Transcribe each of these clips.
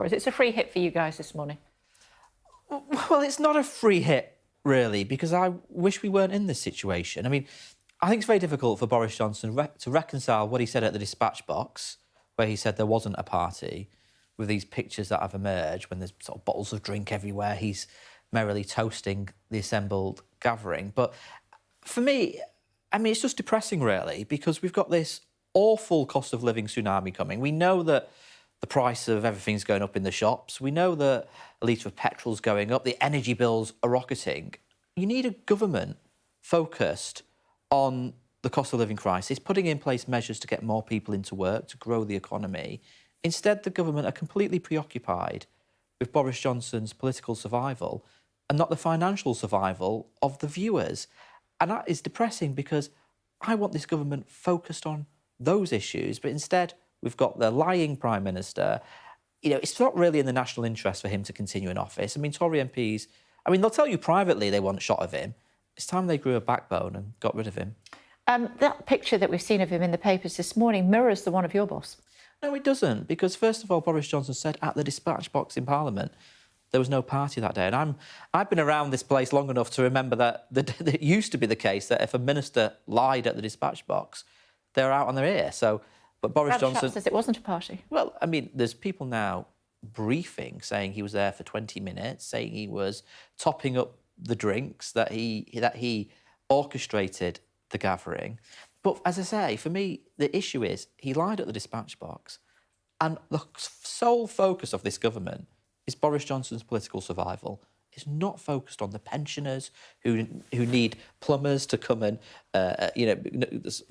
Or is it a free hit for you guys this morning? Well, it's not a free hit, really, because I wish we weren't in this situation. I mean, I think it's very difficult for Boris Johnson to reconcile what he said at the dispatch box, where he said there wasn't a party, with these pictures that have emerged when there's sort of bottles of drink everywhere. He's merrily toasting the assembled gathering. But for me, I mean, it's just depressing, really, because we've got this awful cost of living tsunami coming. We know that the price of everything's going up in the shops. We know that a litre of petrol's going up. The energy bills are rocketing. You need a government focused on the cost of living crisis, putting in place measures to get more people into work, to grow the economy. Instead, the government are completely preoccupied with Boris Johnson's political survival and not the financial survival of the viewers. And that is depressing, because I want this government focused on those issues, but instead we've got the lying Prime Minister. You know, it's not really in the national interest for him to continue in office. I mean, Tory MPs, I mean, they'll tell you privately they want a shot of him. It's time they grew a backbone and got rid of him. That picture that we've seen of him in the papers this morning mirrors the one of your boss. No, it doesn't, because first of all, Boris Johnson said at the dispatch box in Parliament there was no party that day. And I've been around this place long enough to remember that it used to be the case that if a minister lied at the dispatch box, they were out on their ear. So, but Boris Johnson says it wasn't a party. Well, I mean, there's people now briefing saying he was there for 20 minutes, saying he was topping up the drinks, that he orchestrated the gathering. But as I say, for me, the issue is he lied at the dispatch box, and the sole focus of this government is Boris Johnson's political survival. It's not focused on the pensioners who need plumbers to come and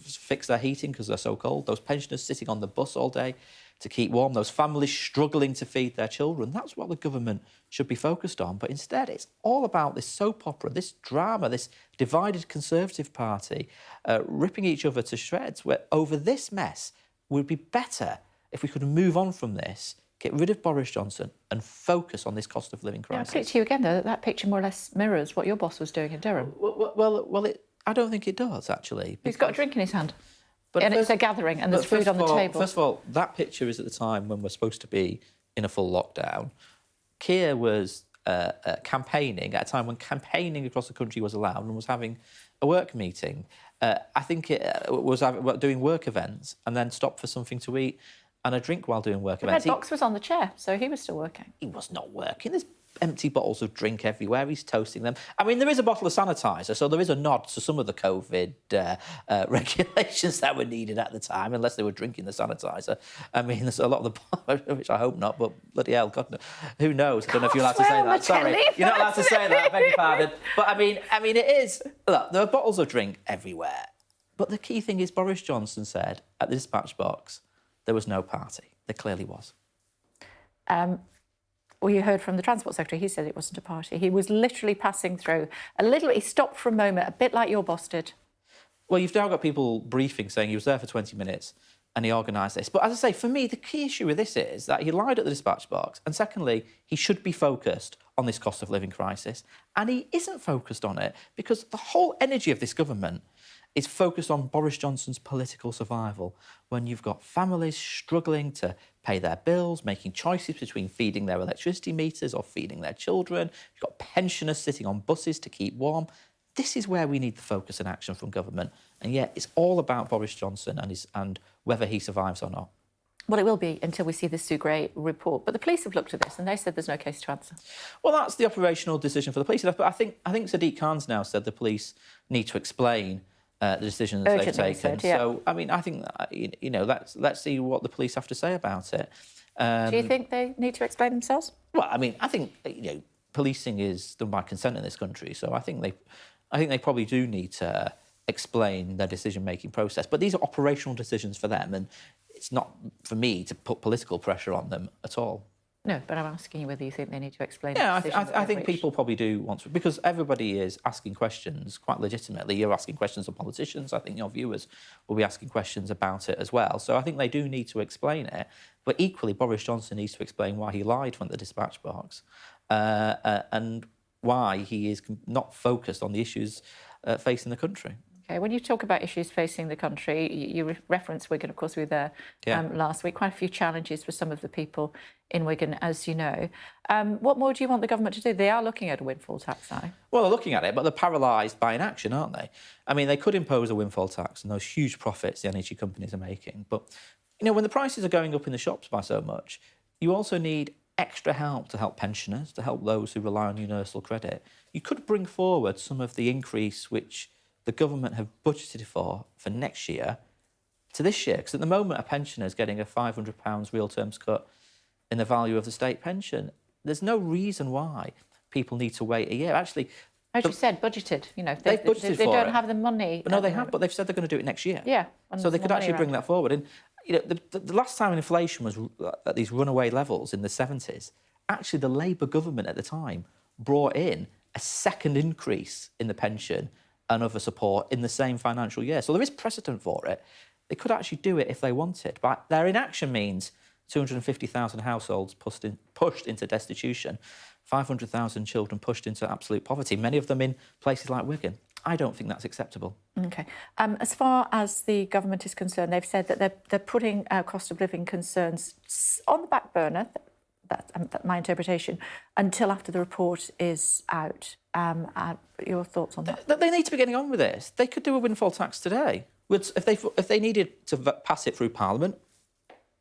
fix their heating because they're so cold. Those pensioners sitting on the bus all day to keep warm. Those families struggling to feed their children. That's what the government should be focused on. But instead, it's all about this soap opera, this drama, this divided Conservative Party ripping each other to shreds. Where over this mess, it would be better if we could move on from this, get rid of Boris Johnson and focus on this cost of living crisis. I'll put it to you again, though, that picture more or less mirrors what your boss was doing in Durham. I don't think it does, actually. He's got a drink in his hand. And it's a gathering and there's food on the table. First of all, that picture is at the time when we're supposed to be in a full lockdown. Keir was campaigning at a time when campaigning across the country was allowed and was having a work meeting. I think it was doing work events and then stopped for something to eat and a drink while doing work events. The red box was on the chair, so he was still working. He was not working. There's empty bottles of drink everywhere. He's toasting them. I mean, there is a bottle of sanitizer, so there is a nod to some of the COVID regulations that were needed at the time, unless they were drinking the sanitizer. I mean, there's a lot of the... which I hope not, but bloody hell, God, who knows? I don't know if you're allowed to say that. Sorry, you're not allowed to say that. I beg your pardon. But I mean, it is... Look, there are bottles of drink everywhere. But the key thing is Boris Johnson said at the dispatch box there was no party. There clearly was. Well, you heard from the Transport Secretary. He said it wasn't a party. He was literally passing through. He stopped for a moment, a bit like your boss did. Well, you've now got people briefing saying he was there for 20 minutes and he organised this. But as I say, for me, the key issue with this is that he lied at the dispatch box. And secondly, he should be focused on this cost of living crisis. And he isn't focused on it because the whole energy of this government is focused on Boris Johnson's political survival, when you've got families struggling to pay their bills, making choices between feeding their electricity meters or feeding their children. You've got pensioners sitting on buses to keep warm. This is where we need the focus and action from government. And yet it's all about Boris Johnson and whether he survives or not. Well, it will be until we see the Sue Gray report. But the police have looked at this and they said there's no case to answer. Well, that's the operational decision for the police. But I think Sadiq Khan's now said the police need to explain the decisions they've taken. Said, yeah. So, I mean, I think, let's see what the police have to say about it. Do you think they need to explain themselves? Well, I mean, I think, policing is done by consent in this country, so I think they probably do need to explain their decision-making process. But these are operational decisions for them, and it's not for me to put political pressure on them at all. No, but I'm asking you whether you think they need to explain. Yeah, I think people probably do want to, because everybody is asking questions quite legitimately. You're asking questions of politicians. I think your viewers will be asking questions about it as well. So I think they do need to explain it. But equally, Boris Johnson needs to explain why he lied from the dispatch box and why he is not focused on the issues facing the country. Okay, when you talk about issues facing the country, you reference Wigan, of course, we were there last week. Quite a few challenges for some of the people in Wigan, as you know. What more do you want the government to do? They are looking at a windfall tax now. Well, they're looking at it, but they're paralysed by inaction, aren't they? I mean, they could impose a windfall tax and those huge profits the energy companies are making. But, you know, when the prices are going up in the shops by so much, you also need extra help to help pensioners, to help those who rely on universal credit. You could bring forward some of the increase which the government have budgeted for next year to this year. Because at the moment, a pensioner is getting a £500 real terms cut in the value of the state pension. There's no reason why people need to wait a year. Actually, as you said, budgeted. You know, they've budgeted they for don't it. have the money. But no, they have. But they've said they're going to do it next year. Yeah. So they could actually bring that forward. And you know, the last time inflation was at these runaway levels in the 70s, actually the Labour government at the time brought in a second increase in the pension and other support in the same financial year. So there is precedent for it. They could actually do it if they wanted. But their inaction means 250,000 households pushed into destitution, 500,000 children pushed into absolute poverty, many of them in places like Wigan. I don't think that's acceptable. OK. As far as the government is concerned, they've said that they're putting cost of living concerns on the back burner, that's my interpretation, until after the report is out. Your thoughts on that? They need to be getting on with this. They could do a windfall tax today. If they needed to pass it through Parliament,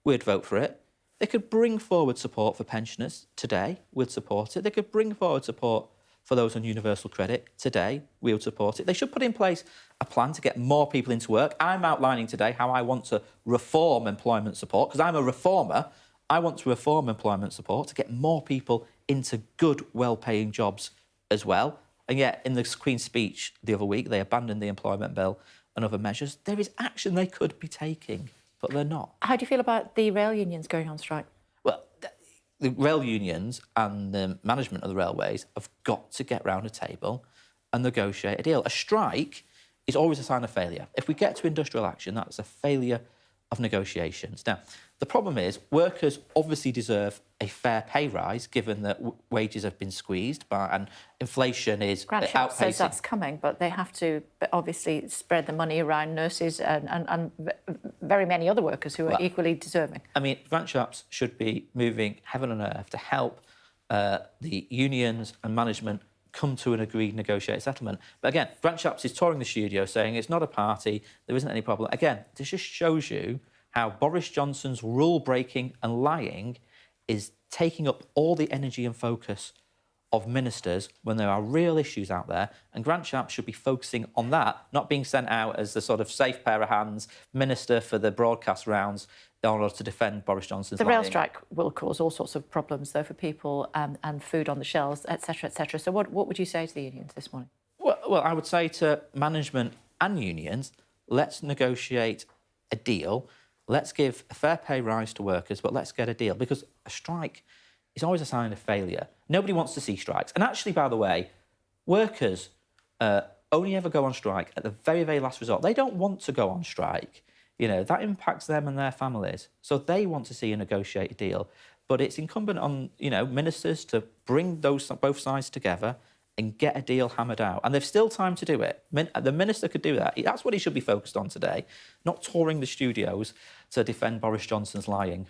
we'd vote for it. They could bring forward support for pensioners today, we'd support it. They could bring forward support for those on universal credit today, we would support it. They should put in place a plan to get more people into work. I'm outlining today how I want to reform employment support, because I'm a reformer. I want to reform employment support to get more people into good, well-paying jobs as well. And yet, in the Queen's speech the other week, they abandoned the employment bill and other measures. There is action they could be taking, but they're not. How do you feel about the rail unions going on strike? Well, the rail unions and the management of the railways have got to get round a table and negotiate a deal. A strike is always a sign of failure. If we get to industrial action, that's a failure of negotiations. Now, the problem is workers obviously deserve a fair pay rise, given that wages have been squeezed and inflation is Grant outpacing. says that's coming, but they have to obviously spread the money around nurses and very many other workers who are equally deserving. I mean, Grant Shapps should be moving heaven and earth to help the unions and management come to an agreed negotiated settlement. But again, Grant Shapps is touring the studio saying it's not a party, there isn't any problem. Again, this just shows you how Boris Johnson's rule-breaking and lying is taking up all the energy and focus of ministers when there are real issues out there. And Grant Shapps should be focusing on that, not being sent out as the sort of safe pair of hands minister for the broadcast rounds in order to defend Boris Johnson's lying. The rail strike will cause all sorts of problems, though, for people and food on the shelves, etc., etc. So what would you say to the unions this morning? Well, I would say to management and unions, let's negotiate a deal. Let's give a fair pay rise to workers, but let's get a deal, because a strike is always a sign of failure. Nobody wants to see strikes. And actually, by the way, workers only ever go on strike at the very, very last resort. They don't want to go on strike. You know, that impacts them and their families. So they want to see a negotiated deal. But it's incumbent on, you know, ministers to bring both sides together and get a deal hammered out. And there's still time to do it. The minister could do that. That's what he should be focused on today, not touring the studios to defend Boris Johnson's lying.